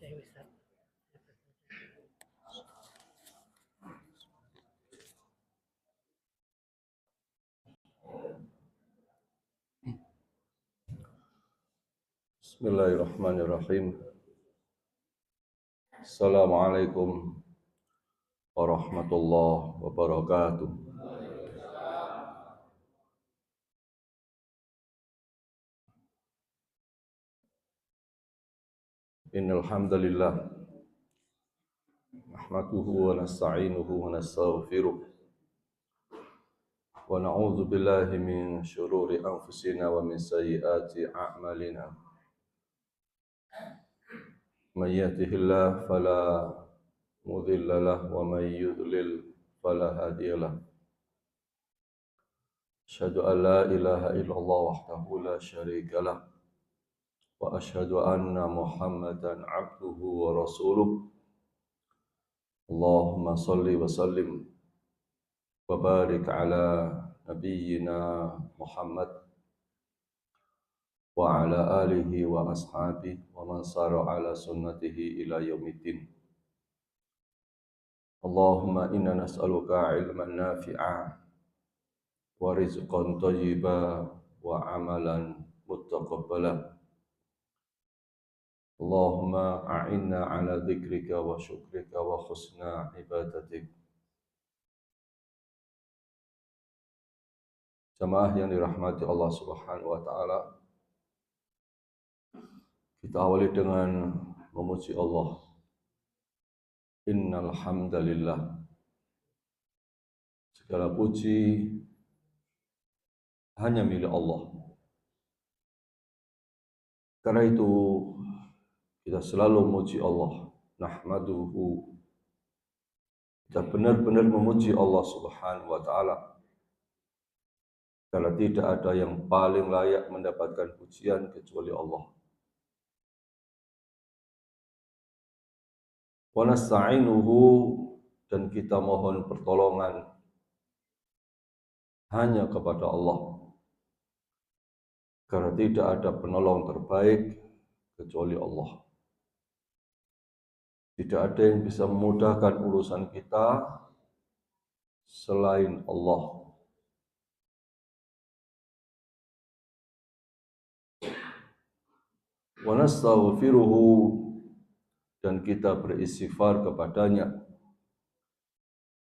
Bismillahirrahmanirrahim. Assalamualaikum warahmatullahi wabarakatuh. Innal hamdalillah nahmaduhu wa nasta'inuhu wa nastaghfiruh wa na'udzu billahi min syururi anfusina wa min sayyiati a'malina. May yahdihillahu fala mudilla lahu wa may yudlil fala hadiya lahu. Asyhadu an la ilaha illallah wahdahu la syarika lahu wa asyhadu anna Muhammadan abduhu wa rasuluh. Allahumma salli wa sallim wa barik ala nabiyyina Muhammad wa ala alihi wa ashabihi wa man sara ala sunnatihi ila yaumiddin. Allahumma inna nas'aluka ilman nafi'a wa rizqan thayyiba wa amalan muttaqabbala. Allahumma a'inna ala dzikrika wa syukrika wa husna ibadatik. Jamaah yang dirahmati Allah Subhanahu wa taala, kita awali dengan memuji Allah. Innal hamdalillah. Segala puji hanya milik Allah. Karena itu kita selalu memuji Allah. Nahmaduhu. Kita benar-benar memuji Allah Subhanahu wa taala. Karena tidak ada yang paling layak mendapatkan pujian kecuali Allah. Wa nasta'inuhu, dan kita mohon pertolongan hanya kepada Allah. Karena tidak ada penolong terbaik kecuali Allah. Tidak ada yang bisa memudahkan urusan kita selain Allah. Wa nastaghfiruhu, dan kita beristighfar kepadanya.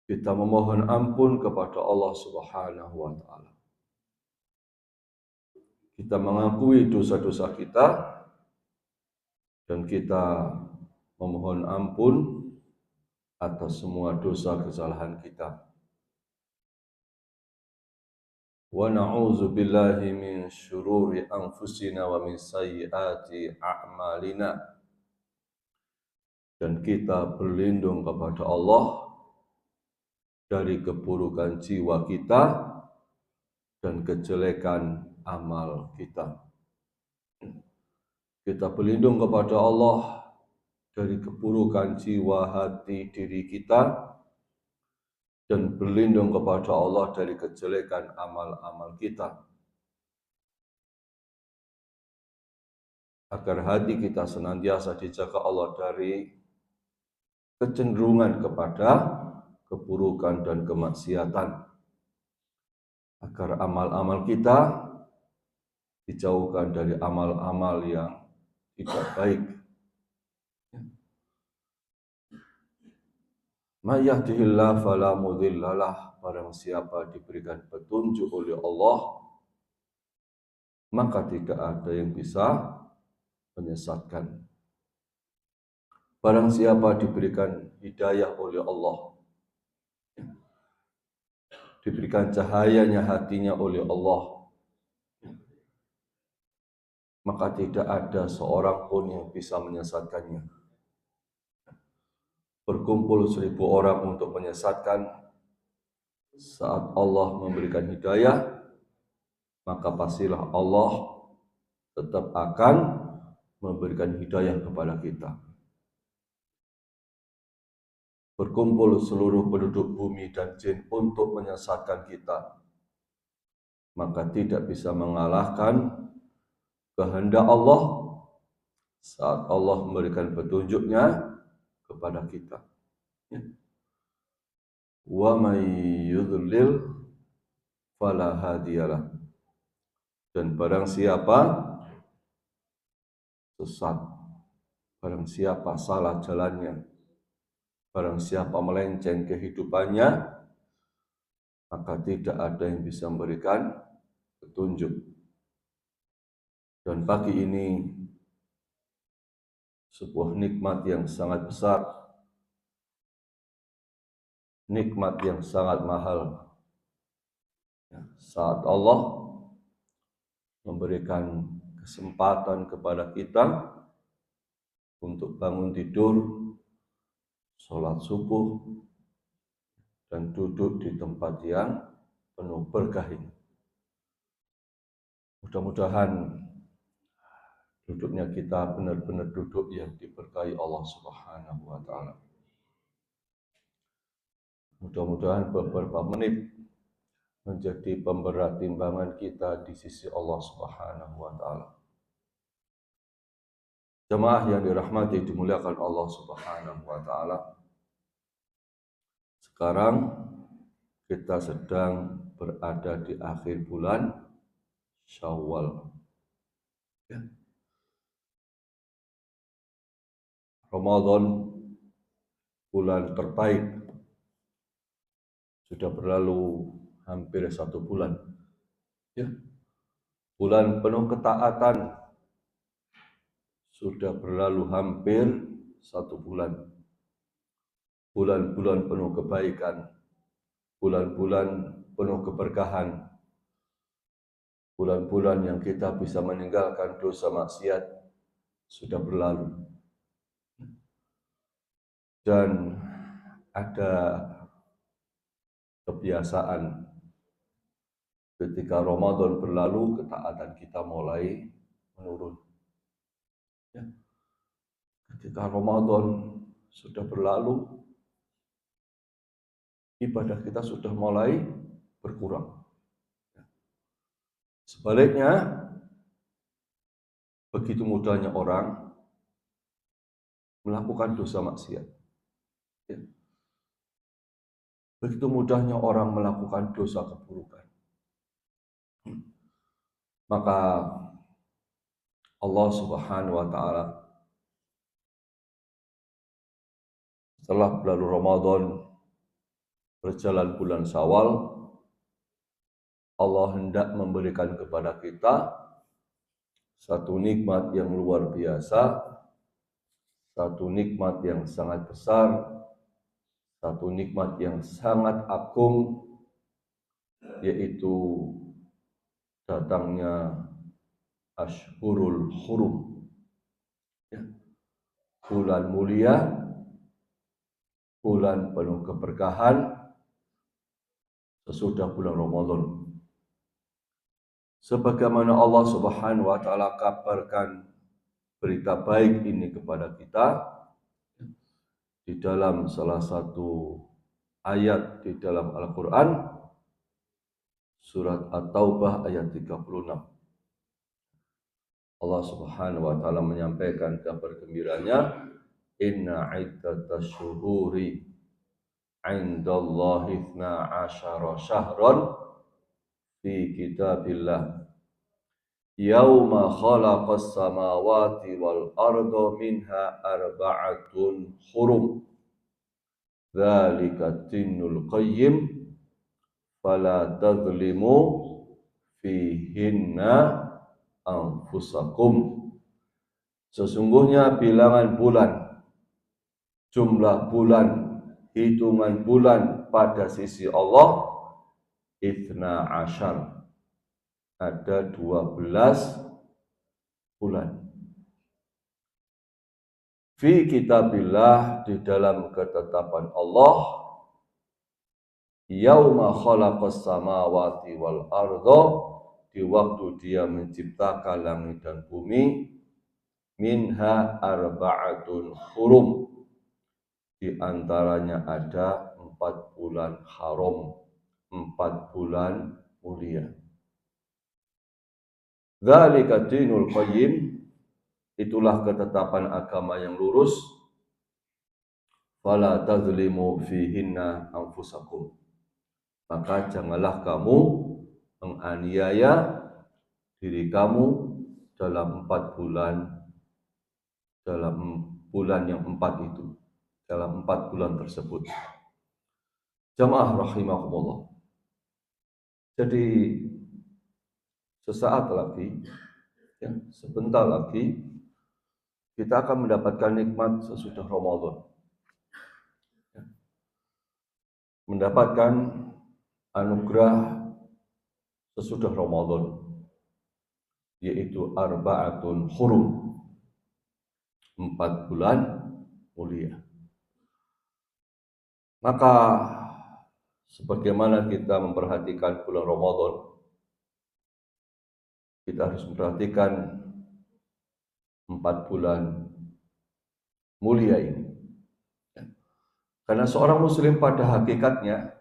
Kita memohon ampun kepada Allah Subhanahu wa taala. Kita mengakui dosa-dosa kita dan kita memohon ampun atas semua dosa kesalahan kita. Wa na'udzu billahi min syururi anfusina wa min sayyiati a'malina. Dan kita berlindung kepada Allah dari keburukan jiwa kita dan kejelekan amal kita. Kita berlindung kepada Allah dari keburukan jiwa, hati, diri kita, dan berlindung kepada Allah dari kejelekan amal-amal kita. Agar hati kita senantiasa dijaga Allah dari kecenderungan kepada keburukan dan kemaksiatan. Agar amal-amal kita dijauhkan dari amal-amal yang tidak baik. May yahdihillahu fala mudilla lahu, barang siapa diberikan petunjuk oleh Allah, maka tidak ada yang bisa menyesatkan. Barang siapa diberikan hidayah oleh Allah, diberikan cahayanya hatinya oleh Allah, maka tidak ada seorang pun yang bisa menyesatkannya. Berkumpul 1000 orang untuk menyesatkan, saat Allah memberikan hidayah, maka pastilah Allah tetap akan memberikan hidayah kepada kita. Berkumpul seluruh penduduk bumi dan jin untuk menyesatkan kita, maka tidak bisa mengalahkan kehendak Allah saat Allah memberikan petunjuknya kepada kita. Ya. Wa may yudlil fala hadiyalah. Dan barang siapa sesat, barang siapa salah jalannya, barang siapa melenceng kehidupannya, maka tidak ada yang bisa memberikan petunjuk. Dan pagi ini sebuah nikmat yang sangat besar, nikmat yang sangat mahal. Saat Allah memberikan kesempatan kepada kita untuk bangun tidur, sholat subuh, dan duduk di tempat yang penuh berkah ini. Mudah-mudahan duduknya kita benar-benar duduk yang diberkahi Allah Subhanahu wa Ta'ala. Mudah-mudahan beberapa menit menjadi pemberat timbangan kita di sisi Allah Subhanahu wa Ta'ala. Jemaah yang dirahmati dimuliakan Allah Subhanahu wa Ta'ala. Sekarang kita sedang berada di akhir bulan Syawal. Ya. Ramadan, bulan terbaik, sudah berlalu hampir 1 bulan. Ya. Bulan penuh ketaatan sudah berlalu hampir 1 bulan. Bulan-bulan penuh kebaikan, bulan-bulan penuh keberkahan, bulan-bulan yang kita bisa meninggalkan dosa maksiat sudah berlalu. Dan ada kebiasaan ketika Ramadan berlalu, ketaatan kita mulai menurun. Ya. Ketika Ramadan sudah berlalu, ibadah kita sudah mulai berkurang. Sebaliknya, begitu mudahnya orang melakukan dosa maksiat. Ya. Begitu mudahnya orang melakukan dosa keburukan. Maka Allah Subhanahu wa Ta'ala setelah berlalu Ramadan, berjalan bulan Syawal, Allah hendak memberikan kepada kita satu nikmat yang luar biasa, satu nikmat yang sangat besar, satu nikmat yang sangat agung, yaitu datangnya Ashhurul Hurum. Ya. Bulan mulia, bulan penuh keberkahan sesudah bulan Ramadan. Sebagaimana Allah Subhanahu wa Ta'ala kabarkan berita baik ini kepada kita di dalam salah satu ayat di dalam Al-Quran, surat At-Taubah ayat 36. Allah Subhanahu wa Ta'ala menyampaikan kabar gembiranya, inna iddatash syuhuri 'indallahi 12 syahran fi kitabillah yauma khalaqas samawati wal arda minha arba'atun hurum dzalika dinul qayyim fala tadzlimu fihinna anfusakum. Sesungguhnya bilangan bulan, jumlah bulan, hitungan bulan pada sisi Allah 12, ada 12 bulan. Fi kitabillah, di dalam ketetapan Allah, yauma khalaqas samawati wal arda, di waktu Dia menciptakan langit dan bumi, minha arba'atun hurum, di antaranya ada 4 bulan haram, 4 bulan mulia. Dzalika dinul qayyim, itulah ketetapan agama yang lurus. Fala tazlimu fihinna anfusakum. Maka janganlah kamu menganiaya diri kamu dalam 4 bulan, dalam bulan yang 4 itu, dalam 4 bulan tersebut. Jamaah rahimahumullah. Jadi sesaat lagi, ya, sebentar lagi kita akan mendapatkan nikmat sesudah Ramadan. Ya. Mendapatkan anugerah sesudah Ramadan, yaitu arba'atun hurum, 4 bulan mulia. Maka sebagaimana kita memperhatikan bulan Ramadan, kita harus memperhatikan 4 bulan mulia ini. Karena seorang muslim pada hakikatnya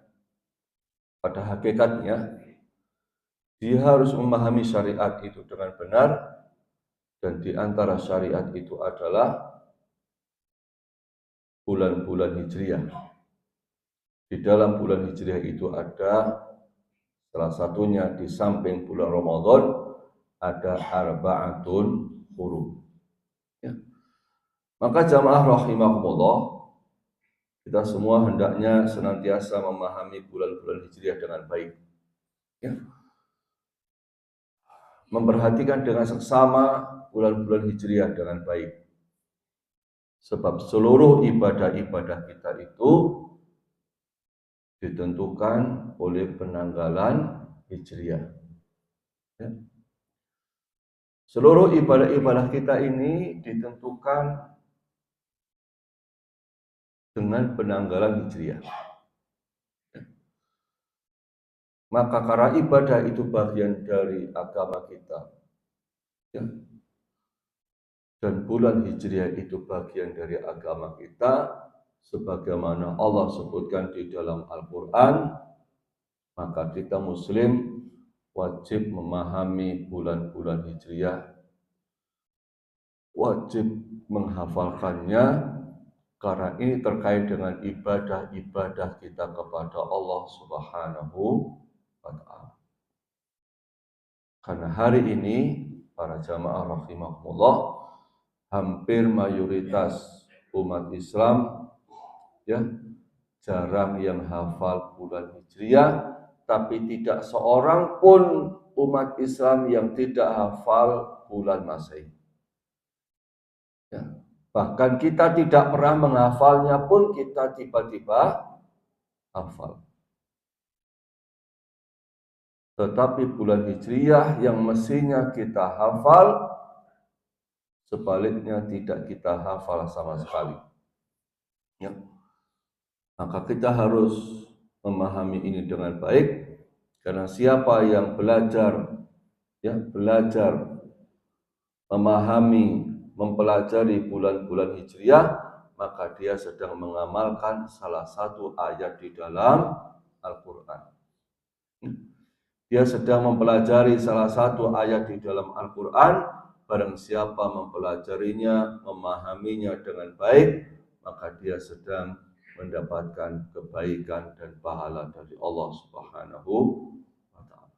dia harus memahami syariat itu dengan benar, dan di antara syariat itu adalah bulan-bulan Hijriah. Di dalam bulan Hijriah itu ada salah satunya, di samping bulan Ramadan, ada arba'atun hurum. Ya. Maka jamaah rahimahumullah, kita semua hendaknya senantiasa memahami bulan-bulan Hijriah dengan baik. Ya. Memperhatikan dengan seksama bulan-bulan Hijriah dengan baik. Sebab seluruh ibadah-ibadah kita itu ditentukan oleh penanggalan Hijriah. Ya. Seluruh ibadah-ibadah kita ini ditentukan dengan penanggalan Hijriah. Ya. Maka karena ibadah itu bagian dari agama kita, ya, dan bulan Hijriah itu bagian dari agama kita, sebagaimana Allah sebutkan di dalam Al-Quran, maka kita muslim wajib memahami bulan-bulan Hijriah, wajib menghafalkannya, karena ini terkait dengan ibadah-ibadah kita kepada Allah Subhanahu wa Ta'ala. Karena hari ini para jamaah rahimahullah, hampir mayoritas umat Islam, ya, jarang yang hafal bulan Hijriah, tapi tidak seorang pun umat Islam yang tidak hafal bulan Masehi. Ya. Bahkan kita tidak pernah menghafalnya pun kita tiba-tiba hafal. Tetapi bulan Hijriah yang mestinya kita hafal, sebaliknya tidak kita hafal sama sekali. Ya. Maka kita harus memahami ini dengan baik, karena siapa yang belajar memahami, mempelajari bulan-bulan Hijriah, maka dia sedang mengamalkan salah satu ayat di dalam Al-Quran. Dia sedang mempelajari salah satu ayat di dalam Al-Quran. Barang siapa mempelajarinya, memahaminya dengan baik, maka dia sedang mendapatkan kebaikan dan pahala dari Allah Subhanahu wa Ta'ala.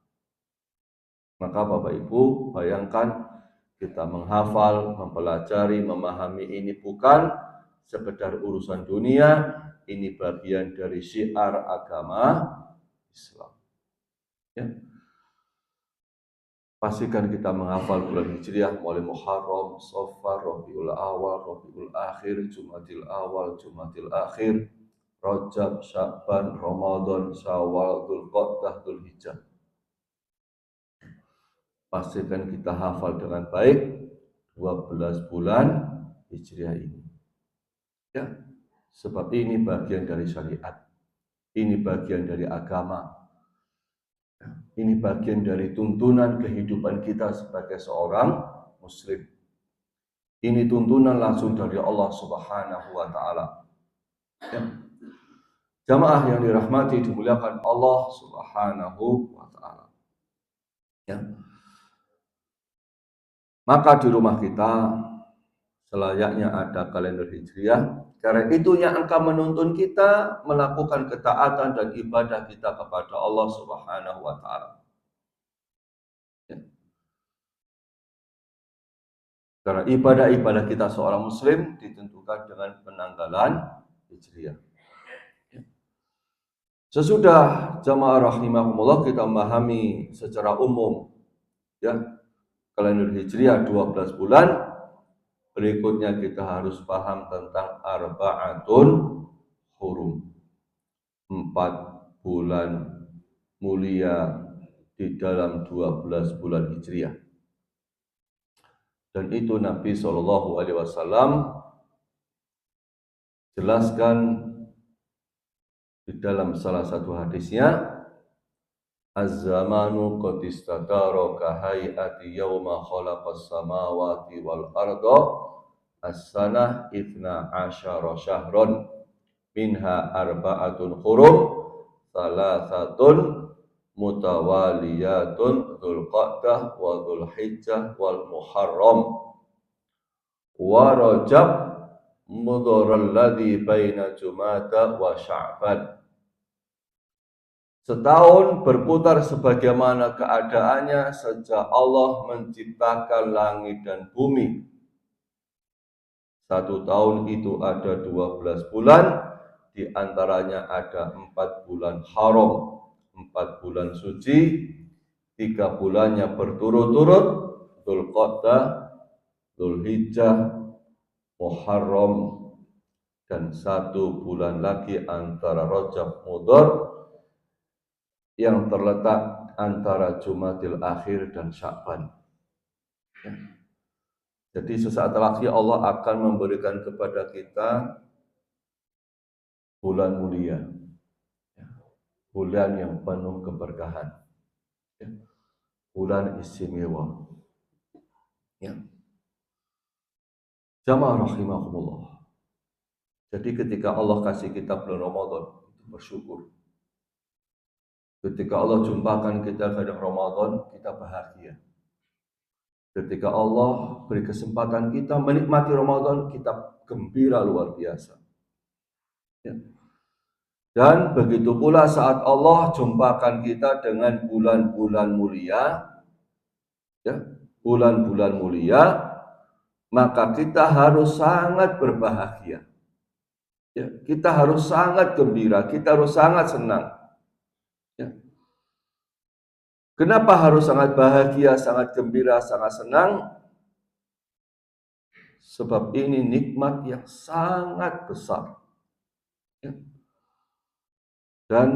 Maka Bapak Ibu, bayangkan kita menghafal, mempelajari, memahami ini bukan sekedar urusan dunia, ini bagian dari syiar agama Islam. Ya. Pastikan kita menghafal bulan Hijriah mulai Muharram, Safar, Rabiul Awal, Rabiul Akhir, Jumadil Awal, Jumadil Akhir, Rajab, Sya'ban, Ramadan, Syawal, Dzulqa'dah, Dzulhijjah. Pastikan kita hafal dengan baik 12 bulan Hijriah ini. Ya, sebab ini bagian dari syariat. Ini bagian dari agama. Ini bagian dari tuntunan kehidupan kita sebagai seorang muslim. Ini tuntunan langsung dari Allah Subhanahu wa Ta'ala. Ya. Jamaah yang dirahmati, dimuliakan Allah Subhanahu wa Ta'ala. Ya. Maka di rumah kita, selayaknya ada kalender Hijriah. Karena itu yang akan menuntun kita melakukan ketaatan dan ibadah kita kepada Allah Subhanahu wa taala. Ya. Karena ibadah-ibadah kita seorang muslim ditentukan dengan penanggalan Hijriah. Ya. Sesudah jamaah rahimahumullah kita memahami secara umum ya kalender Hijriah 12 bulan. Berikutnya kita harus paham tentang arba'atun hurum. 4 bulan mulia di dalam 12 bulan Hijriah. Dan itu Nabi SAW jelaskan di dalam salah satu hadisnya, Az-zamanu qad istatara ka hay'ati yawma khalaqas samawati wal arda as-sanah 12 syahron minha arba'atun hurum salasatun mutawaliyatun Dzulqa'dah wa Dzulhijjah wal Muharram wa Rajab mudharal ladzi baina Jumada wa Sya'ban. Setahun berputar sebagaimana keadaannya sejak Allah menciptakan langit dan bumi. 1 tahun itu ada 12 bulan, di antaranya ada 4 bulan haram, 4 bulan suci, 3 bulannya berturut-turut, Dzulqa'dah, Dzulhijjah, Muharram, dan 1 bulan lagi antara Rajab Mudhar yang terletak antara Jumadil Akhir dan Sya'ban. Ya. Jadi sesaat lagi Allah akan memberikan kepada kita bulan mulia, ya. Bulan yang penuh keberkahan, ya. Bulan istimewa. Ya. Jamaah rahimahumullah. Jadi ketika Allah kasih kita bulan Ramadan, itu bersyukur. Ketika Allah jumpakan kita pada Ramadan, kita bahagia. Ketika Allah beri kesempatan kita menikmati Ramadan, kita gembira luar biasa. Ya. Dan begitu pula saat Allah jumpakan kita dengan bulan-bulan mulia, ya, bulan-bulan mulia, maka kita harus sangat berbahagia. Ya, kita harus sangat gembira, kita harus sangat senang. Ya. Kenapa harus sangat bahagia, sangat gembira, sangat senang? Sebab ini nikmat yang sangat besar. Ya. Dan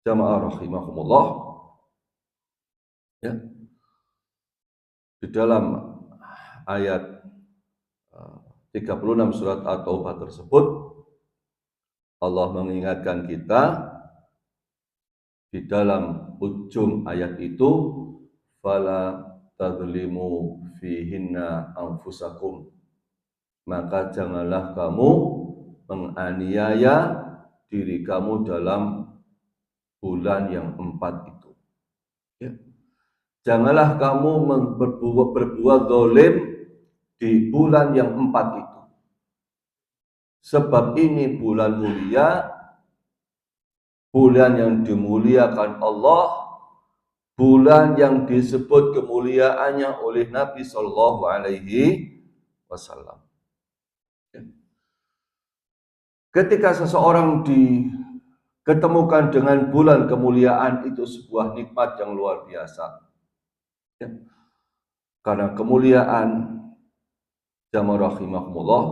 jamaah rahimahumullah, ya, di dalam ayat 36 surat At-Taubah tersebut, Allah mengingatkan kita di dalam ujung ayat itu, fala tadzlimu fihinna anfusakum, maka janganlah kamu menganiaya diri kamu dalam bulan yang 4 itu. Ya. Janganlah kamu berbuat zalim di bulan yang 4 itu. Sebab ini bulan mulia, bulan yang dimuliakan Allah, bulan yang disebut kemuliaannya oleh Nabi Shallallahu Alaihi Wasallam. Ketika seseorang diketemukan dengan bulan kemuliaan, itu sebuah nikmat yang luar biasa. Ya. Karena kemuliaan, jamaah rahimahumullah,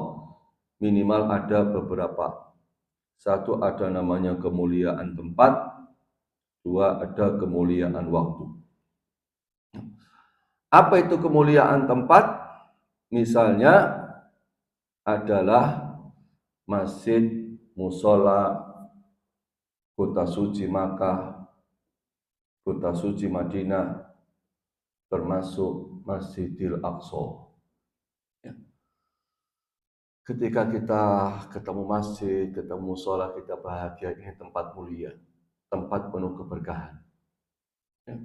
minimal ada beberapa. 1 ada namanya kemuliaan tempat, 2 ada kemuliaan waktu. Apa itu kemuliaan tempat? Misalnya adalah masjid, musola, kota suci Makkah, kota suci Madinah, termasuk Masjidil Aqsa. Ya. Ketika kita ketemu masjid, ketemu musola, kita bahagia, ini tempat mulia, tempat penuh keberkahan. Ya.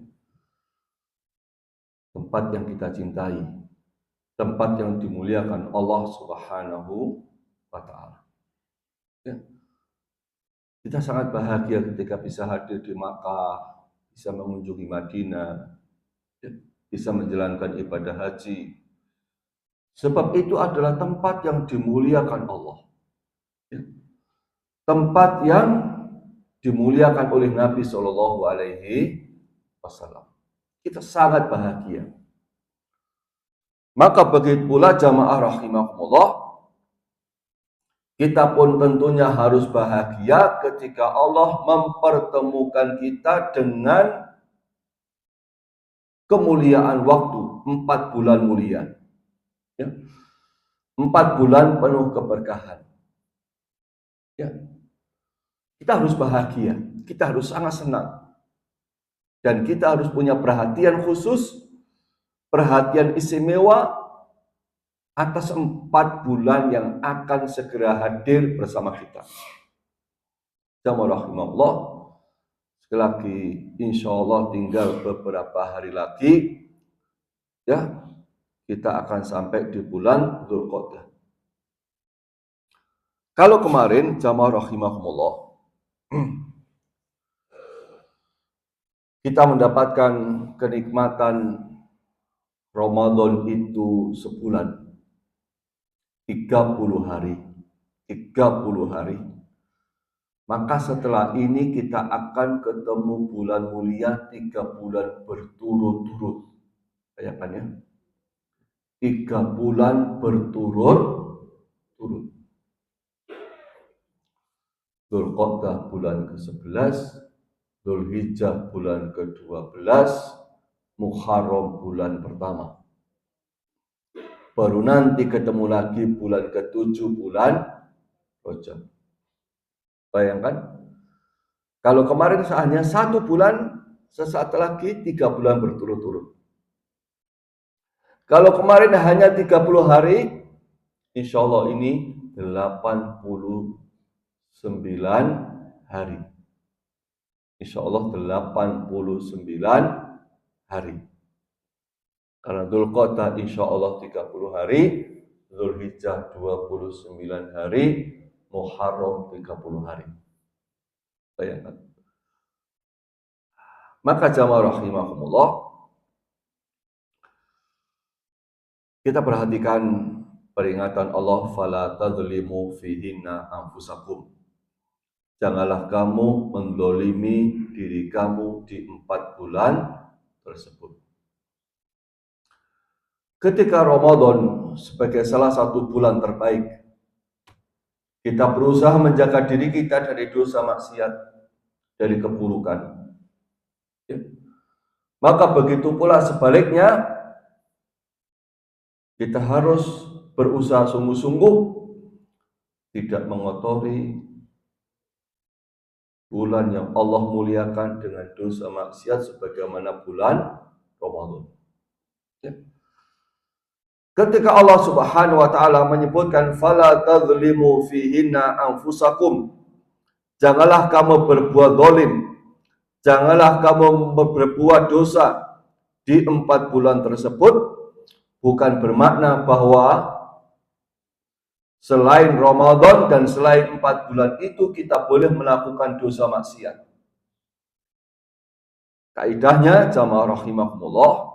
Tempat yang kita cintai, tempat yang dimuliakan Allah Subhanahu wa Ta'ala. Ya. Kita sangat bahagia ketika bisa hadir di Makkah, bisa mengunjungi Madinah, ya, bisa menjalankan ibadah haji. Sebab itu adalah tempat yang dimuliakan Allah. Ya. Tempat yang dimuliakan oleh Nabi Shallallahu Alaihi Wasallam. Kita sangat bahagia. Maka begitu pula jamaah rahimakumullah, kita pun tentunya harus bahagia ketika Allah mempertemukan kita dengan kemuliaan waktu 4 bulan mulia. Ya. 4 bulan penuh keberkahan. Ya. Kita harus bahagia, kita harus sangat senang. Dan kita harus punya perhatian khusus, perhatian istimewa atas 4 bulan yang akan segera hadir bersama kita. Jamaah rahimahullah, sekali lagi insya Allah tinggal beberapa hari lagi, ya, kita akan sampai di bulan Dzulqa'dah. Kalau kemarin jamaah rahimahumullah, kita mendapatkan kenikmatan Ramadan itu sebulan, 30 hari. 30 hari. Maka setelah ini kita akan ketemu bulan mulia 3 bulan berturut-turut. Bayangkan ya. 3 bulan berturut-turut. Dzulqa'dah bulan ke-11, Dzulhijjah bulan ke-12, Muharram bulan pertama. Baru nanti ketemu lagi bulan ke-7, bulan Rajab. Bayangkan, kalau kemarin hanya 1 bulan, sesaat lagi 3 bulan berturut-turut. Kalau kemarin hanya 30 hari, insya Allah ini 89 hari. Insya Allah 89 hari. Karena Dzulqa'dah insya Allah 30 hari, Dzulhijjah 29 hari, Muharram 30 hari. Bayangkan. Maka jamaah rahimahumullah, kita perhatikan peringatan Allah, fala tadzlimu fihinna anfusakum. Janganlah kamu mendolimi diri kamu di 4 bulan tersebut. Ketika Ramadan sebagai salah satu bulan terbaik, kita berusaha menjaga diri kita dari dosa maksiat, dari keburukan. Ya. Maka begitu pula sebaliknya, kita harus berusaha sungguh-sungguh tidak mengotori bulan yang Allah muliakan dengan dosa maksiat sebagaimana bulan Ramadan. Ya. Ketika Allah Subhanahu wa Ta'ala menyebutkan fala tadzlimu fihinna anfusakum, janganlah kamu berbuat zalim, janganlah kamu berbuat dosa di 4 bulan tersebut, bukan bermakna bahwa selain Ramadan dan selain 4 bulan itu kita boleh melakukan dosa maksiat. Kaidahnya jamaah rahimahumullah,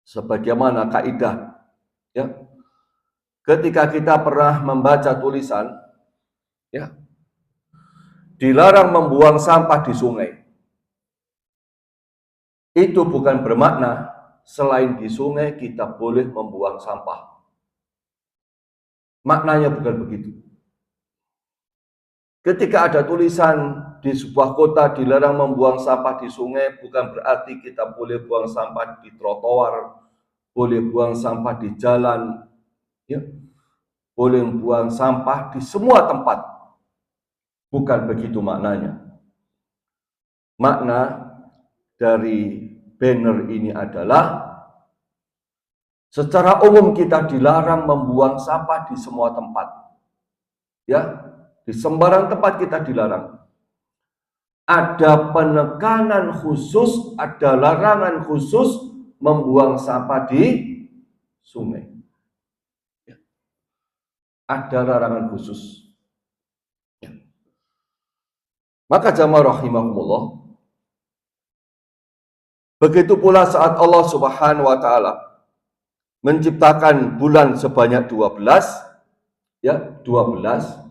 sebagaimana kaidah, ya, ketika kita pernah membaca tulisan, ya, dilarang membuang sampah di sungai. Itu bukan bermakna selain di sungai kita boleh membuang sampah. Maknanya bukan begitu. Ketika ada tulisan di sebuah kota dilarang membuang sampah di sungai, bukan berarti kita boleh buang sampah di trotoar, boleh buang sampah di jalan, ya, boleh buang sampah di semua tempat. Bukan begitu maknanya. Makna dari banner ini adalah secara umum kita dilarang membuang sampah di semua tempat. Ya, di sembarang tempat kita dilarang. Ada penekanan khusus, ada larangan khusus membuang sampah di sungai. Ya. Ada larangan khusus. Ya. Maka jamaah rahimahumullah, begitu pula saat Allah Subhanahu wa taala menciptakan bulan sebanyak 12, ya, 12.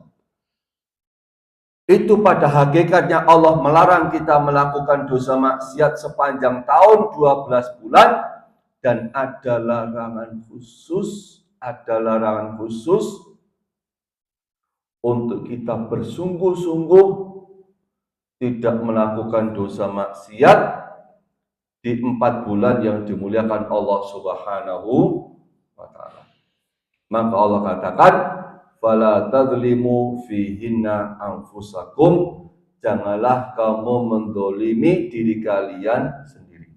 Itu pada hakikatnya Allah melarang kita melakukan dosa maksiat sepanjang tahun 12 bulan, dan ada larangan khusus untuk kita bersungguh-sungguh tidak melakukan dosa maksiat di 4 bulan yang dimuliakan Allah Subhanahu wa taala. Maka Allah katakan, fala tadzlimu fihinna anfusakum, janganlah kamu mendolimi diri kalian sendiri.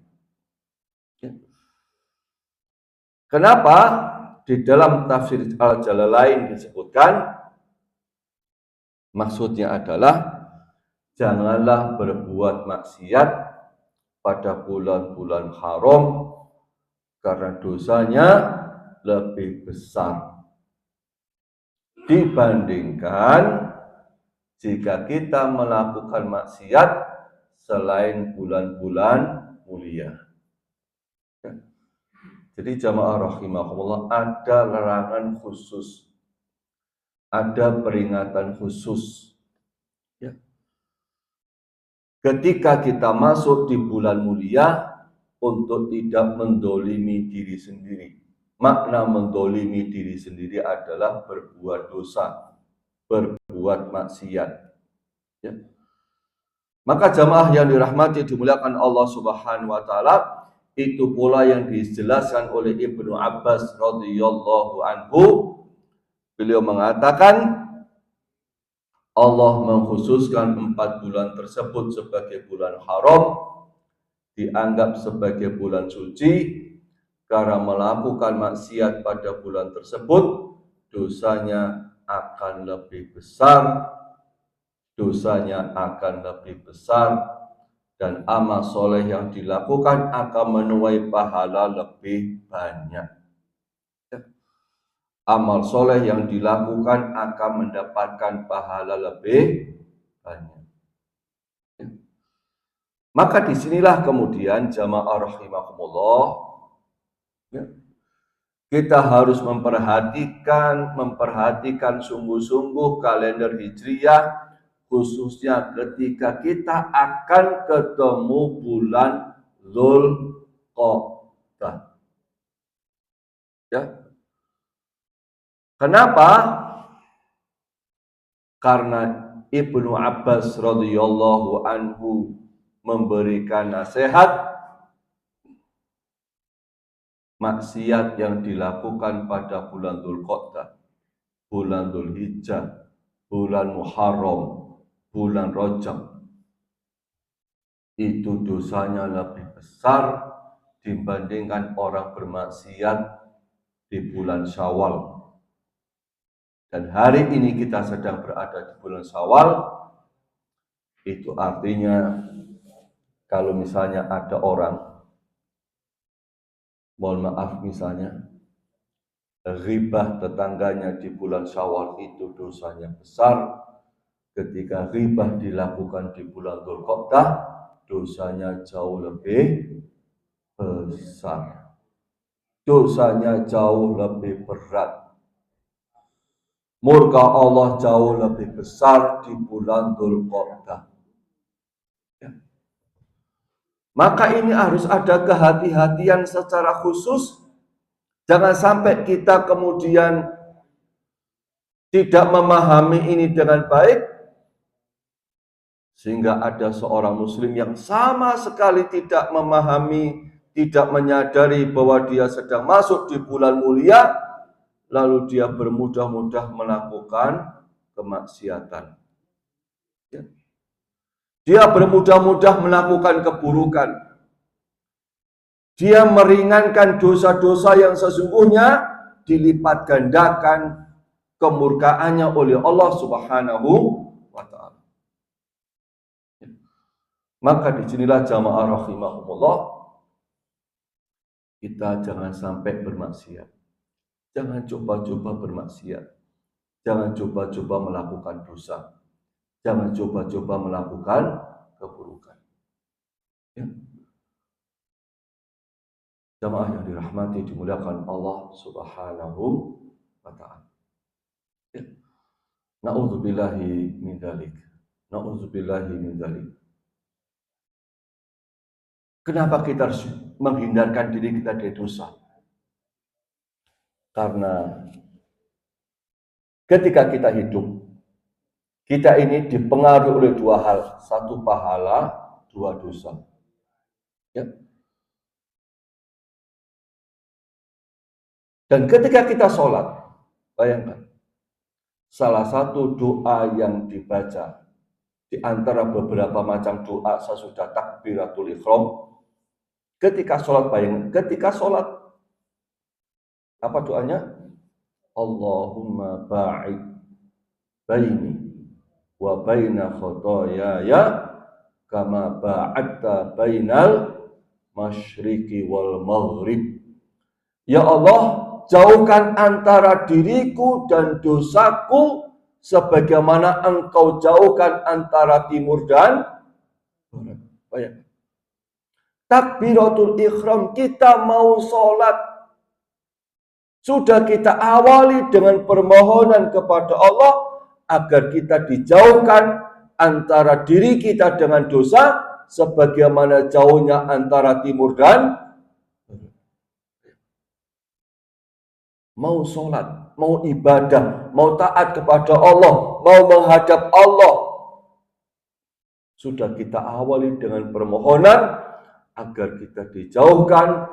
Kenapa di dalam tafsir Al-Jalalain disebutkan, maksudnya adalah janganlah berbuat maksiat pada bulan-bulan haram karena dosanya lebih besar dibandingkan jika kita melakukan maksiat selain bulan-bulan mulia. Jadi jamaah rahimahumullah, ada larangan khusus, ada peringatan khusus. Ya. Ketika kita masuk di bulan mulia, untuk tidak mendolimi diri sendiri. Makna mendolimi diri sendiri adalah berbuat dosa, berbuat maksiat. Ya. Maka jamaah yang dirahmati dimuliakan Allah Subhanahu wa taala, itu pula yang dijelaskan oleh Ibnu Abbas radhiyallahu anhu. Beliau mengatakan Allah mengkhususkan 4 bulan tersebut sebagai bulan haram, dianggap sebagai bulan suci, karena melakukan maksiat pada bulan tersebut dosanya akan lebih besar, dan amal soleh yang dilakukan akan menuai pahala lebih banyak. Amal soleh yang dilakukan akan mendapatkan pahala lebih banyak. Maka disinilah kemudian jamaah rahimahumullah, ya, kita harus memperhatikan sungguh-sungguh kalender hijriyah, khususnya ketika kita akan ketemu bulan Dzulqa'dah. Ya. Kenapa? Karena Ibnu Abbas radhiyallahu anhu memberikan nasihat, maksiat yang dilakukan pada bulan Dzulqa'dah, bulan Dzulhijjah, bulan Muharram, bulan Rajab, itu dosanya lebih besar dibandingkan orang bermaksiat di bulan Syawal. Dan hari ini kita sedang berada di bulan Syawal. Itu artinya kalau misalnya ada orang, mohon maaf, misalnya ghibah tetangganya di bulan Syawal, itu dosanya besar. Ketika ghibah dilakukan di bulan Dzulqa'dah, dosanya jauh lebih besar, dosanya jauh lebih berat. Murka Allah jauh lebih besar di bulan Dzulqa'dah. Ya. Maka ini harus ada kehati-hatian secara khusus. Jangan sampai kita kemudian tidak memahami ini dengan baik, sehingga ada seorang muslim yang sama sekali tidak memahami, tidak menyadari bahwa dia sedang masuk di bulan mulia, lalu dia bermudah-mudah melakukan kemaksiatan. Ya. Dia bermudah-mudah melakukan keburukan. Dia meringankan dosa-dosa yang sesungguhnya dilipat gandakan kemurkaannya oleh Allah Subhanahu wa ta'ala. Maka disinilah jamaah rahimahumullah, kita jangan sampai bermaksiat. Jangan coba-coba bermaksiat. Jangan coba-coba melakukan dosa. Jangan coba-coba melakukan keburukan. Ya. Jamaah yang dirahmati, dimuliakan Allah Subhanahu wa Ta'ala. Ya. Na'udzubillahi min dzalik. Na'udzubillahi min dzalik. Kenapa kita harus menghindarkan diri kita dari dosa? Karena ketika kita hidup, kita ini dipengaruhi oleh dua hal. Satu pahala, dua dosa. Ya. Dan ketika kita sholat, bayangkan, salah satu doa yang dibaca di antara beberapa macam doa sesudah takbiratul ihram, ketika sholat, bayangkan, ketika sholat, apa doanya? Allahumma ba'id baini wa baina khotoyaya kama ba'adta bainal masyriqi wal maghrib. Ya Allah, jauhkan antara diriku dan dosaku sebagaimana Engkau jauhkan antara timur dan barat. Takbiratul ihram, kita mau sholat, sudah kita awali dengan permohonan kepada Allah agar kita dijauhkan antara diri kita dengan dosa sebagaimana jauhnya antara timur dan mau sholat, mau ibadah, mau taat kepada Allah, mau menghadap Allah. Sudah kita awali dengan permohonan agar kita dijauhkan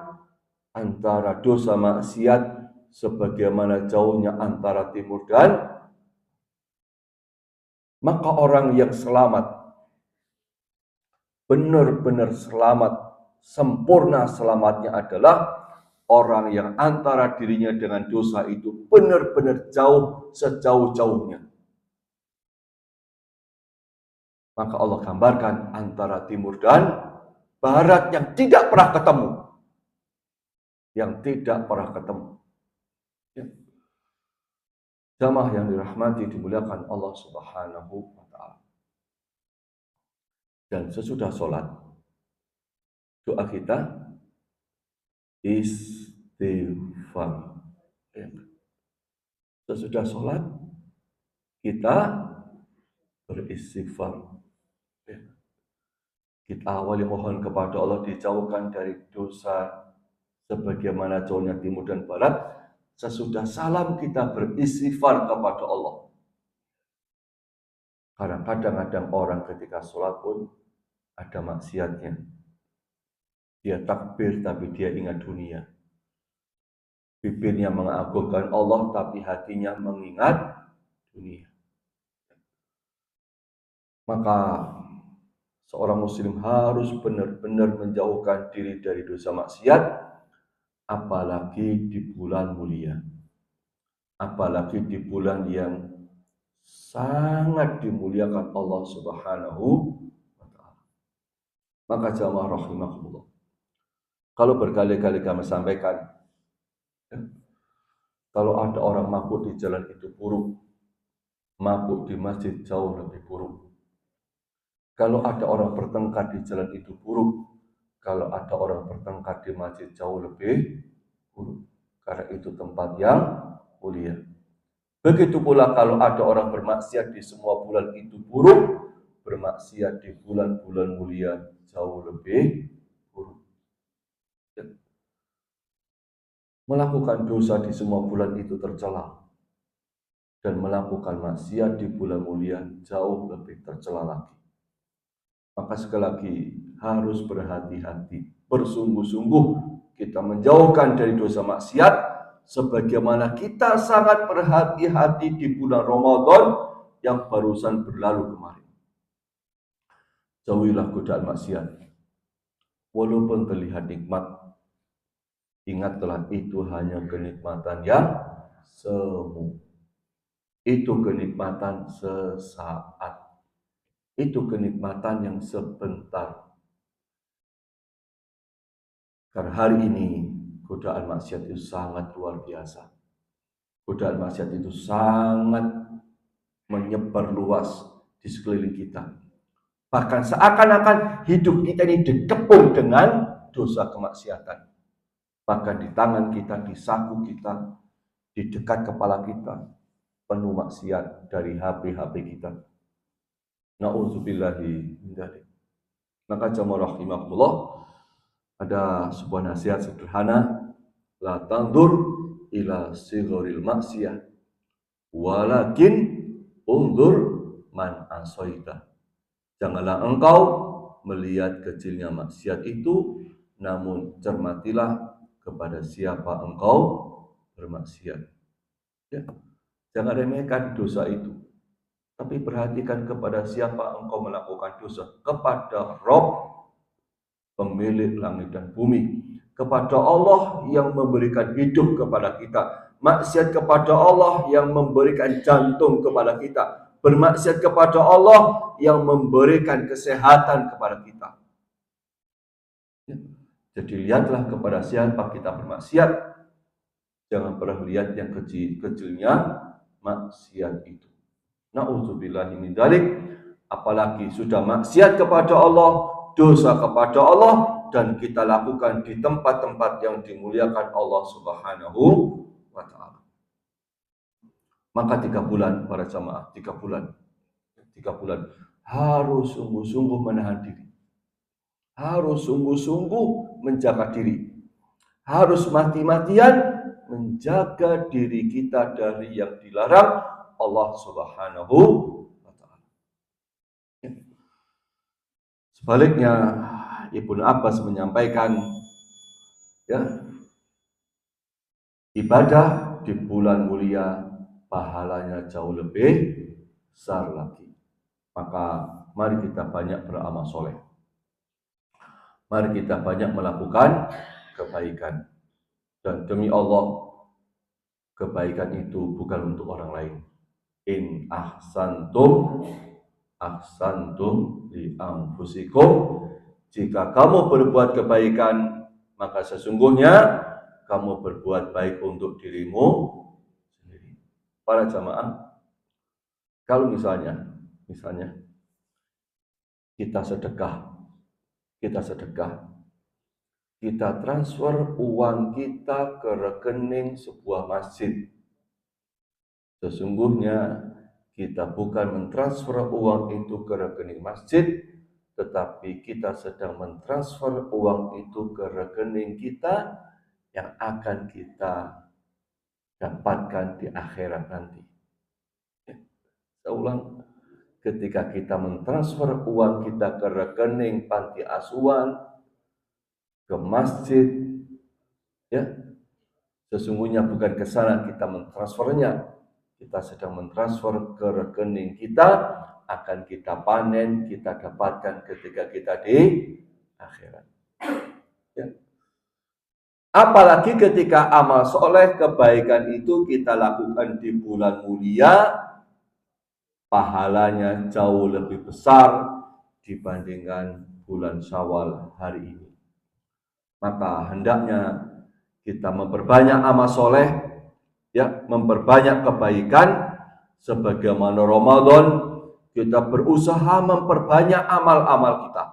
antara dosa maksiat sebagaimana jauhnya antara timur dan, maka orang yang selamat, benar-benar selamat, sempurna selamatnya adalah orang yang antara dirinya dengan dosa itu benar-benar jauh, sejauh-jauhnya. Maka Allah gambarkan antara timur dan barat yang tidak pernah ketemu. Yang tidak pernah ketemu. Ya. Jamaah yang dirahmati, dimuliakan Allah Subhanahu wa Ta'ala. Dan sesudah sholat, doa kita istighfar. Ya. Sesudah sholat, kita beristighfar. Ya. Kita awali mohon kepada Allah dijauhkan dari dosa sebagaimana jauhnya timur dan barat. Sesudah salam kita beristighfar kepada Allah. Karena kadang-kadang orang ketika sholat pun ada maksiatnya. Dia takbir tapi dia ingat dunia. Bibirnya mengagungkan Allah tapi hatinya mengingat dunia. Maka seorang muslim harus benar-benar menjauhkan diri dari dosa maksiat, apalagi di bulan mulia. Apalagi di bulan yang sangat dimuliakan Allah Subhanahu wa Ta'ala. Maka jamaah rahimahullah, kalau berkali-kali kami sampaikan, ya, kalau ada orang mabuk di jalan itu buruk, mabuk di masjid jauh lebih buruk. Kalau ada orang bertengkar di jalan itu buruk, kalau ada orang bertengkar di masjid jauh lebih buruk. Karena itu tempat yang mulia. Begitu pula kalau ada orang bermaksiat di semua bulan itu buruk, bermaksiat di bulan-bulan mulia jauh lebih buruk. Melakukan dosa di semua bulan itu tercela, dan melakukan maksiat di bulan mulia jauh lebih tercela lagi. Maka sekali lagi harus berhati-hati, bersungguh-sungguh kita menjauhkan dari dosa maksiat sebagaimana kita sangat berhati-hati di bulan Ramadan yang barusan berlalu kemarin. Jauhilah godaan maksiat. Walaupun terlihat nikmat, ingatlah itu hanya kenikmatan yang semu. Itu kenikmatan sesaat. Itu kenikmatan yang sebentar. Karena hari ini godaan maksiat itu sangat luar biasa. Godaan maksiat itu sangat menyebar luas di sekeliling kita. Bahkan seakan-akan hidup kita ini dikepung dengan dosa kemaksiatan. Bahkan di tangan kita, di saku kita, di dekat kepala kita, penuh maksiat dari HP kita. Na'udzubillahi min dzalik. Maka jamaah rahimakumullah, ada sebuah nasihat sederhana, la tandur ila sighoril maksiyah, walakin undur man asoita. Janganlah engkau melihat kecilnya maksiat itu, namun cermatilah kepada siapa engkau bermaksiat. Ya. Jangan remehkan dosa itu, tapi perhatikan kepada siapa engkau melakukan dosa. Kepada Rabb, pemilik langit dan bumi. Kepada Allah yang memberikan hidup kepada kita. Maksiat kepada Allah yang memberikan jantung kepada kita. Bermaksiat kepada Allah yang memberikan kesehatan kepada kita. Ya. Jadi lihatlah kepada siapa kita bermaksiat. Jangan pernah lihat yang kecil-kecilnya maksiat itu. Na'udzubillahi min dzalik. Apalagi sudah maksiat kepada Allah, dosa kepada Allah, dan kita lakukan di tempat-tempat yang dimuliakan Allah Subhanahu wa ta'ala. Maka 3 bulan para jamaah, 3 bulan harus sungguh-sungguh menahan diri. Harus sungguh-sungguh menjaga diri. Harus mati-matian menjaga diri kita dari yang dilarang Allah Subhanahu wa ta'ala. Sebaliknya, Ibnu Abbas menyampaikan, ya, ibadah di bulan mulia pahalanya jauh lebih besar lagi. Maka mari kita banyak beramal soleh. Mari kita banyak melakukan kebaikan. Dan demi Allah, kebaikan itu bukan untuk orang lain. In ahsantum li anfusikum. Jika kamu berbuat kebaikan, maka sesungguhnya kamu berbuat baik untuk dirimu sendiri. Para jamaah, kalau misalnya kita sedekah, kita transfer uang kita ke rekening sebuah masjid. Sesungguhnya kita bukan mentransfer uang itu ke rekening masjid, tetapi kita sedang mentransfer uang itu ke rekening kita yang akan kita dapatkan di akhirat nanti. Saya ulang, ketika kita mentransfer uang kita ke rekening panti asuhan, ke masjid, ya, sesungguhnya bukan ke sana kita mentransfernya, kita sedang mentransfer ke rekening kita, akan kita panen, kita dapatkan ketika kita di akhirat. Ya. Apalagi ketika amal soleh, kebaikan itu kita lakukan di bulan mulia, pahalanya jauh lebih besar dibandingkan bulan Syawal hari ini. Maka hendaknya kita memperbanyak amal soleh, ya, memperbanyak kebaikan. Sebagaimana Ramadan, kita berusaha memperbanyak amal-amal kita.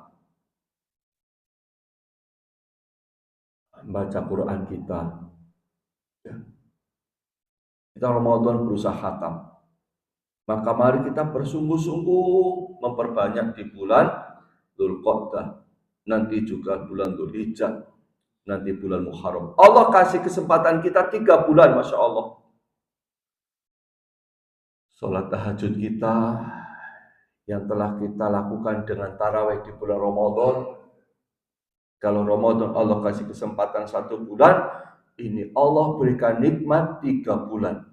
Baca Quran kita, ya. Kita Ramadan berusaha khatam. Maka mari kita bersungguh-sungguh memperbanyak di bulan Dzulqa'dah, nanti juga bulan Dzulhijjah, nanti bulan Muharram. Allah kasih kesempatan kita 3 bulan, Masya Allah. Sholat tahajud kita yang telah kita lakukan dengan tarawih di bulan Ramadan. Kalau Ramadan Allah kasih kesempatan 1 bulan, ini Allah berikan nikmat 3 bulan.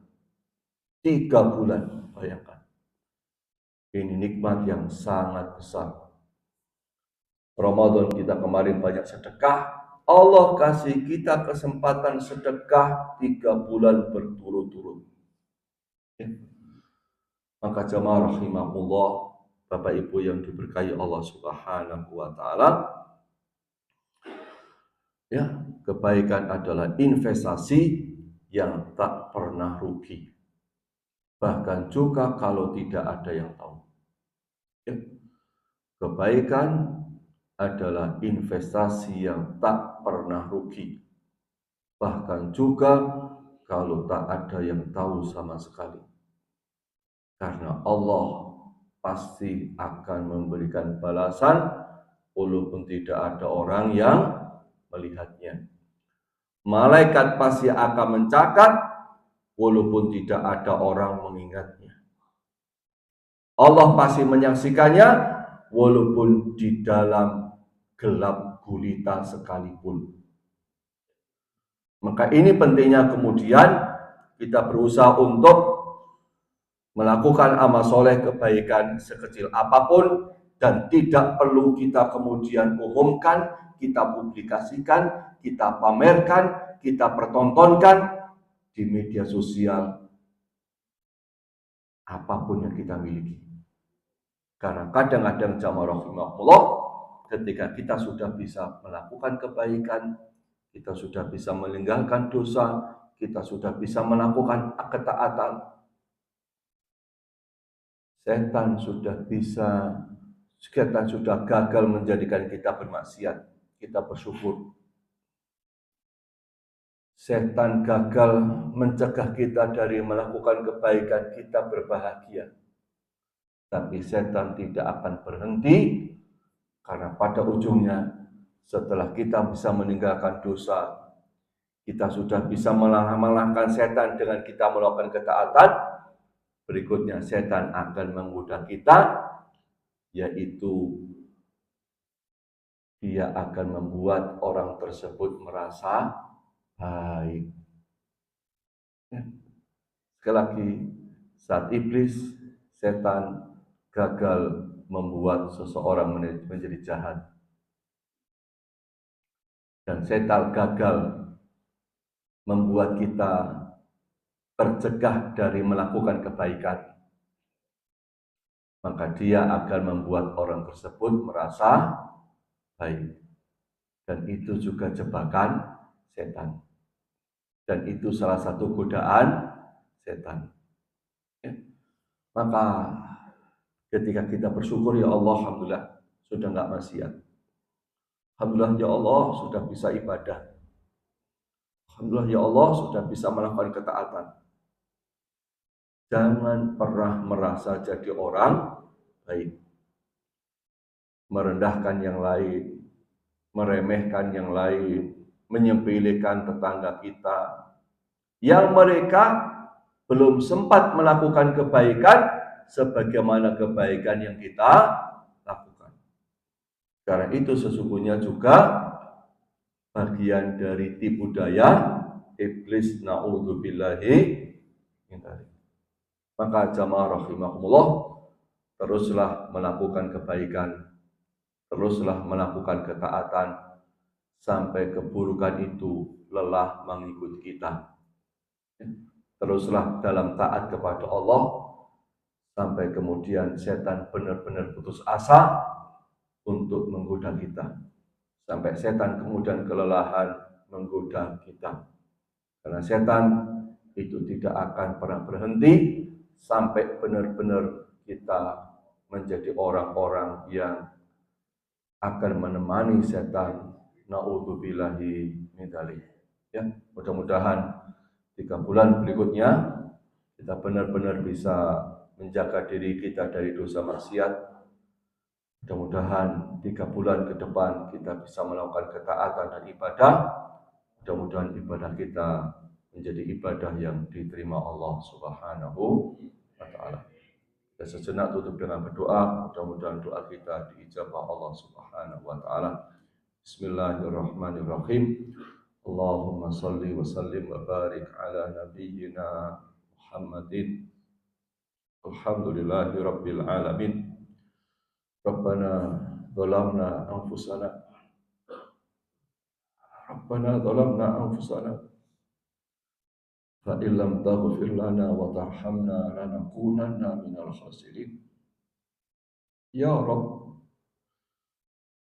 3 bulan, bayangkan. Ini nikmat yang sangat besar. Ramadan kita kemarin banyak sedekah, Allah kasih kita kesempatan sedekah 3 bulan berturut-turut. Ya. Maka jamaah rahimahullah, Bapak Ibu yang diberkahi Allah Subhanahu wa ta'ala, ya, kebaikan adalah investasi yang tak pernah rugi. Bahkan juga kalau tidak ada yang tahu. Ya. Kebaikan adalah investasi yang tak pernah rugi. Bahkan juga kalau tak ada yang tahu sama sekali. Karena Allah pasti akan memberikan balasan walaupun tidak ada orang yang melihatnya. Malaikat pasti akan mencatat walaupun tidak ada orang mengingatnya. Allah pasti menyaksikannya walaupun di dalam gelap gulita sekalipun. Maka ini pentingnya kemudian kita berusaha untuk melakukan amal soleh kebaikan sekecil apapun dan tidak perlu kita kemudian umumkan, kita publikasikan, kita pamerkan, kita pertontonkan di media sosial apapun yang kita miliki. Karena kadang-kadang jamaah rahimahullah, ketika kita sudah bisa melakukan kebaikan, kita sudah bisa meninggalkan dosa, kita sudah bisa melakukan ketaatan, setan sudah gagal menjadikan kita bermaksiat, kita bersyukur. Setan gagal mencegah kita dari melakukan kebaikan, kita berbahagia. Tapi setan tidak akan berhenti, karena pada ujungnya setelah kita bisa meninggalkan dosa, kita sudah bisa mengalahkan setan dengan kita melakukan ketaatan. Berikutnya setan akan menggoda kita, yaitu dia akan membuat orang tersebut merasa baik. Sekali lagi, saat iblis, setan gagal membuat seseorang menjadi jahat. Dan setan gagal membuat kita tercegah dari melakukan kebaikan. Maka dia akan membuat orang tersebut merasa baik. Dan itu juga jebakan setan. Dan itu salah satu godaan setan. Ya. Maka ketika kita bersyukur, ya Allah, alhamdulillah sudah enggak maksiat. Alhamdulillah ya Allah sudah bisa ibadah. Alhamdulillah ya Allah sudah bisa melakukan ketaatan. Jangan pernah merasa jadi orang baik. Merendahkan yang lain, meremehkan yang lain, menyepelekan tetangga kita, yang mereka belum sempat melakukan kebaikan sebagaimana kebaikan yang kita lakukan. Karena itu sesungguhnya juga bagian dari tipu daya iblis, na'udzubillahi min dzalik. Maka jamaah rahimahumullah, teruslah melakukan kebaikan, teruslah melakukan ketaatan sampai keburukan itu lelah mengikuti kita. Teruslah dalam taat kepada Allah sampai kemudian setan benar-benar putus asa untuk menggoda kita. Sampai setan kemudian kelelahan menggoda kita. Karena setan itu tidak akan pernah berhenti sampai benar-benar kita menjadi orang-orang yang akan menemani setan. Na'udzubillahi min dzalik. Ya, mudah-mudahan 3 bulan berikutnya kita benar-benar bisa menjaga diri kita dari dosa maksiat. Mudah-mudahan 3 bulan ke depan kita bisa melakukan ketaatan dan ibadah. Mudah-mudahan ibadah kita menjadi ibadah yang diterima Allah Subhanahu wa Ta'ala. Kita sejenak tutup dengan berdoa. Mudah-mudahan doa kita diijabah Allah Subhanahu wa Ta'ala. Bismillahirrahmanirrahim. Allahumma salli wa sallim wa barik ala nabiyyina Muhammadin. Alhamdulillahi rabbil alamin. Rabbana zalamna anfusana. Rabbana zalamna anfusana. Fa illam taghfir lana wa tarhamna lanakunanna minal khasirin. Ya Rabb,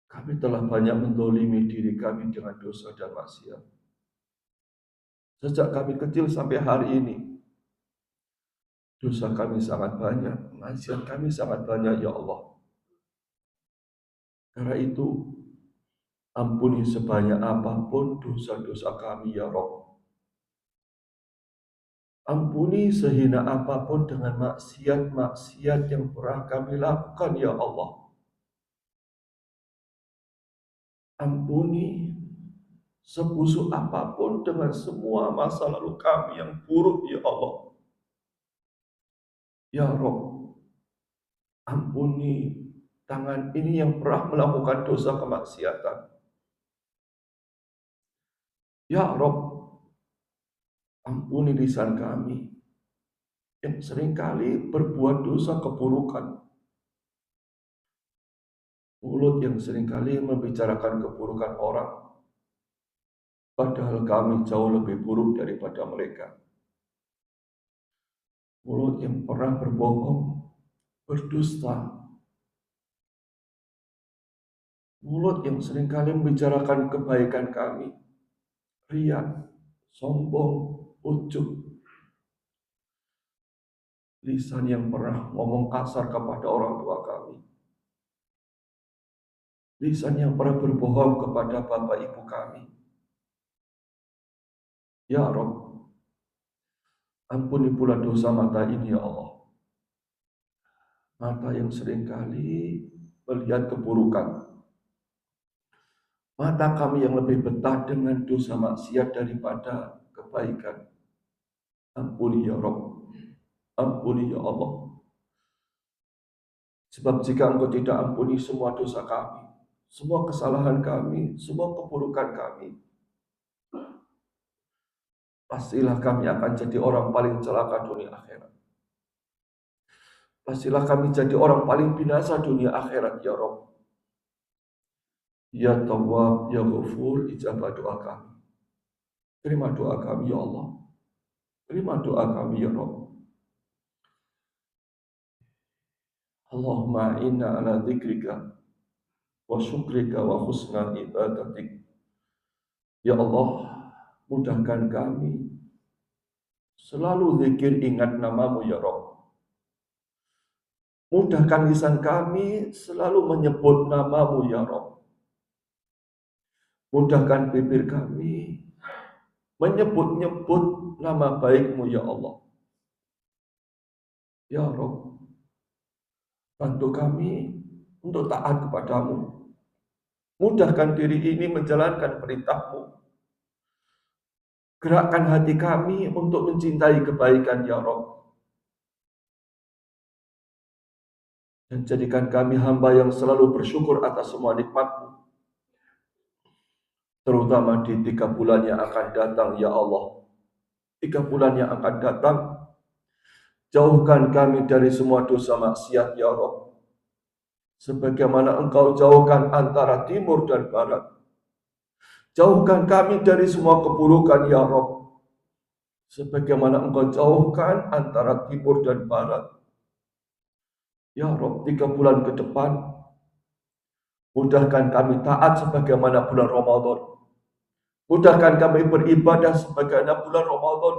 kami telah banyak mendolimi diri kami dengan dosa dan maksiat. Sejak kami kecil sampai hari ini, dosa kami sangat banyak, maksiat kami sangat banyak, ya Allah. Karena itu, ampuni sebanyak apapun dosa-dosa kami, ya Rabb. Ampuni sehina apapun dengan maksiat-maksiat yang pernah kami lakukan, ya Allah. Ampuni sebusuk apapun dengan semua masa lalu kami yang buruk, ya Allah. Ya Rabb, ampuni tangan ini yang pernah melakukan dosa kemaksiatan. Ya Rabb, ampuni lisan kami yang seringkali berbuat dosa keburukan. Mulut yang seringkali membicarakan keburukan orang, padahal kami jauh lebih buruk daripada mereka. Mulut yang pernah berbohong, berdusta. Mulut yang seringkali membicarakan kebaikan kami, riya, sombong, ujub. Lisan yang pernah ngomong kasar kepada orang tua kami. Lisan yang pernah berbohong kepada bapak ibu kami. Ya Rabb, ampuni pula dosa mata ini, ya Allah. Mata yang seringkali melihat keburukan. Mata kami yang lebih betah dengan dosa maksiat daripada kebaikan. Ampuni ya Rabb, ampuni ya Allah. Sebab jika Engkau tidak ampuni semua dosa kami, semua kesalahan kami, semua keburukan kami, pastilah kami akan jadi orang paling celaka dunia akhirat. Pastilah kami jadi orang paling binasa dunia akhirat, ya Rabb. Ya Tawwab, ya Ghafur, ijabah doa kami. Terima doa kami, ya Allah. Terima doa kami, ya Rabb. Allahumma inna ala dzikrika wa syukrika wa husna ibadatik. Ya Allah, mudahkan kami selalu zikir ingat namamu, ya Rabb. Mudahkan lisan kami selalu menyebut namamu, ya Rabb. Mudahkan bibir kami menyebut-nyebut nama baikmu, ya Allah. Ya Rabb, bantu kami untuk taat kepadamu. Mudahkan diri ini menjalankan perintahmu. Gerakkan hati kami untuk mencintai kebaikan, ya Rabb. Dan jadikan kami hamba yang selalu bersyukur atas semua nikmat-Mu. Terutama di 3 bulan yang akan datang, ya Allah. 3 bulan yang akan datang, jauhkan kami dari semua dosa maksiat, ya Rabb. Sebagaimana Engkau jauhkan antara timur dan barat. Jauhkan kami dari semua keburukan, ya Rabb. Sebagaimana Engkau jauhkan antara timur dan barat. Ya Rabb, 3 bulan ke depan, mudahkan kami taat sebagaimana bulan Ramadan. Mudahkan kami beribadah sebagaimana bulan Ramadan.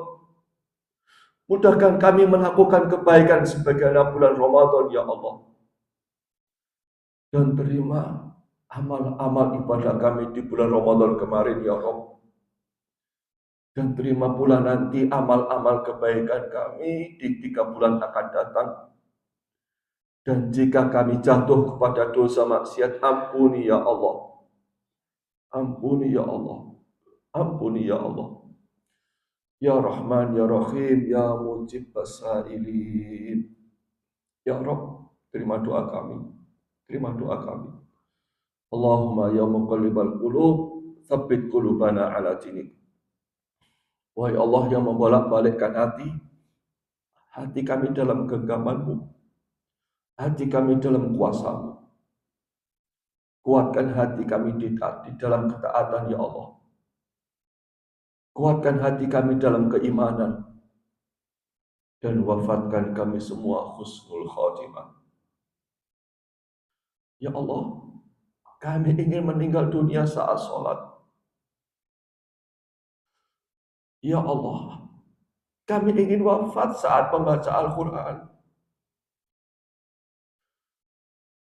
Mudahkan kami melakukan kebaikan sebagaimana bulan Ramadan, ya Allah. Dan terima amal-amal ibadah kami di bulan Ramadan kemarin, ya Rabb. Dan terima pula nanti amal-amal kebaikan kami di 3 bulan akan datang. Dan jika kami jatuh kepada dosa maksiat, ampuni ya Allah. Ampuni ya Allah. Ampuni ya Allah. Ya Rahman, Ya Rahim, Ya Mujib Basailin. Ya Rabb, terima doa kami. Terima doa kami. Allahumma ya muqallibal qulub, tsabbit qulubana ala dinik. Wahai Allah yang membolak-balikkan hati kami dalam genggaman-Mu, hati kami dalam kuasa-Mu. Kuatkan hati kami di dalam ketaatan, ya Allah. Kuatkan hati kami dalam keimanan. Dan wafatkan kami semua husnul khatimah. Ya Allah, kami ingin meninggal dunia saat sholat. Ya Allah, kami ingin wafat saat membaca Al-Quran.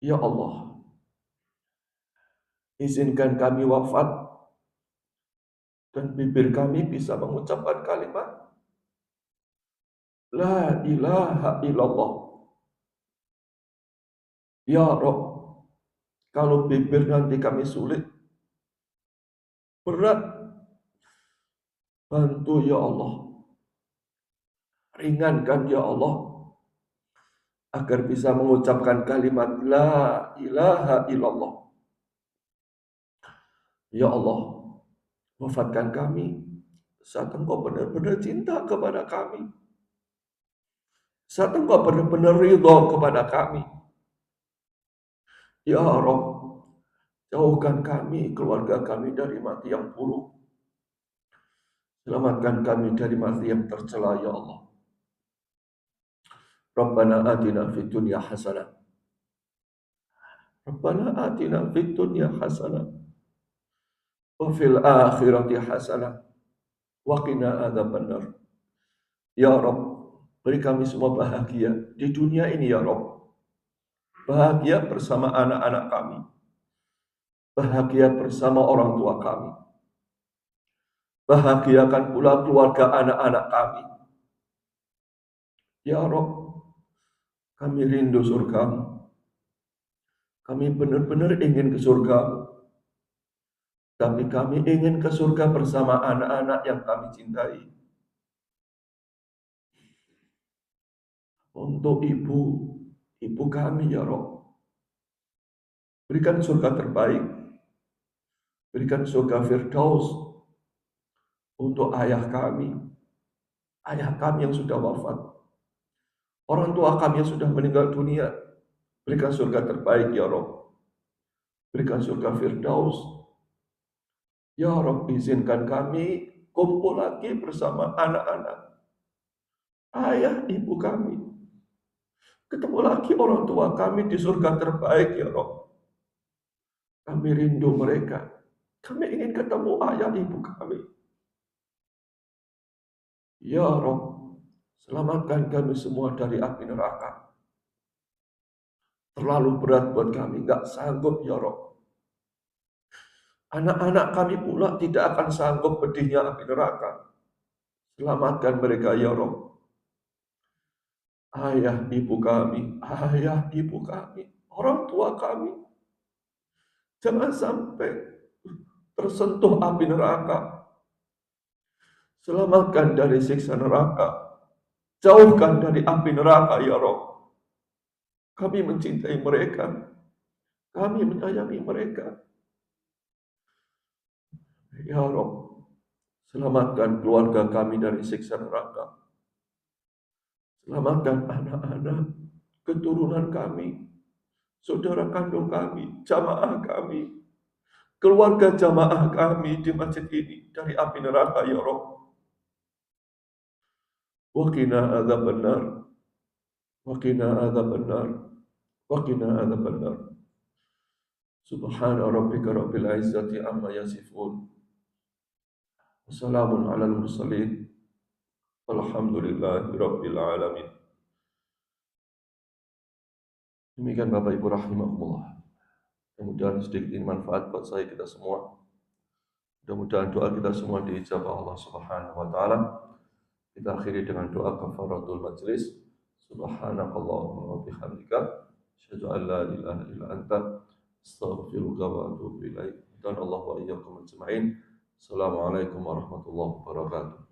Ya Allah, izinkan kami wafat dan bibir kami bisa mengucapkan kalimat La ilaha illallah. Ya Rob, kalau bibir nanti kami sulit, berat, bantu ya Allah. Ringankan ya Allah, agar bisa mengucapkan kalimat La ilaha illallah. Ya Allah, wafatkan kami saat Engkau benar-benar cinta kepada kami. Saat Engkau benar-benar ridho kepada kami. Ya Rob, jauhkan kami, keluarga kami dari mati yang buruk. Selamatkan kami dari mati yang tercela, ya Allah. Rabbana atina fid dunya hasanah. Rabbana atina fid dunya hasanah. Wa fil akhirati hasanah. Wa qina adzabannar. Ya Rabb, beri kami semua bahagia di dunia ini ya Rabb. Bahagia bersama anak-anak kami. Bahagia bersama orang tua kami. Bahagiakan pula keluarga anak-anak kami. Ya Rabb, kami rindu surgamu. Kami benar-benar ingin ke surgamu. Tapi kami ingin ke surga bersama anak-anak yang kami cintai. Untuk ibu kami ya Rabb. Berikan surga terbaik. Berikan surga Firdaus untuk ayah kami yang sudah wafat. Orang tua kami yang sudah meninggal dunia. Berikan surga terbaik ya Rabb. Berikan surga Firdaus. Ya Rabb, izinkan kami kumpul lagi bersama anak-anak, ayah, ibu kami. Ketemu lagi orang tua kami di surga terbaik ya Rabb. Kami rindu mereka. Kami ingin ketemu ayah ibu kami. Ya Rabb, selamatkan kami semua dari api neraka. Terlalu berat buat kami, gak sanggup ya Rabb. Anak-anak kami pula tidak akan sanggup pedihnya api neraka. Selamatkan mereka ya Rabb. Ayah ibu kami, orang tua kami. Jangan sampai tersentuh api neraka. Selamatkan dari siksa neraka. Jauhkan dari api neraka ya Rabb. Kami mencintai mereka. Kami menyayangi mereka. Ya Rabb, selamatkan keluarga kami dari siksa neraka. Selamatkan anak-anak, keturunan kami, saudara kandung kami, jamaah kami, keluarga jamaah kami di masjid ini dari api neraka ya Rabb. Wa qina adzabannar. Wa qina adzabannar. Wa qina adzabannar. Subhana rabbika rabbil izzati amma yasifun. Wassalamun alal mursalin. Alhamdulillahi rabbil alamin. Demikian Bapak Ibu rahimahumullah. Mudah-mudahan sedikit ini manfaat buat saya kita semua. Mudah-mudahan doa kita semua diijabah Allah Subhanahu wa taala. Kita akhiri dengan doa kafaratul majlis. Subhanakallahumma wa bihamdika asyhadu an la ilaha illa anta astaghfiruka wa atubu ilaik. Dan Allah wa iyyakum ajma'in. Assalamualaikum warahmatullahi wabarakatuh.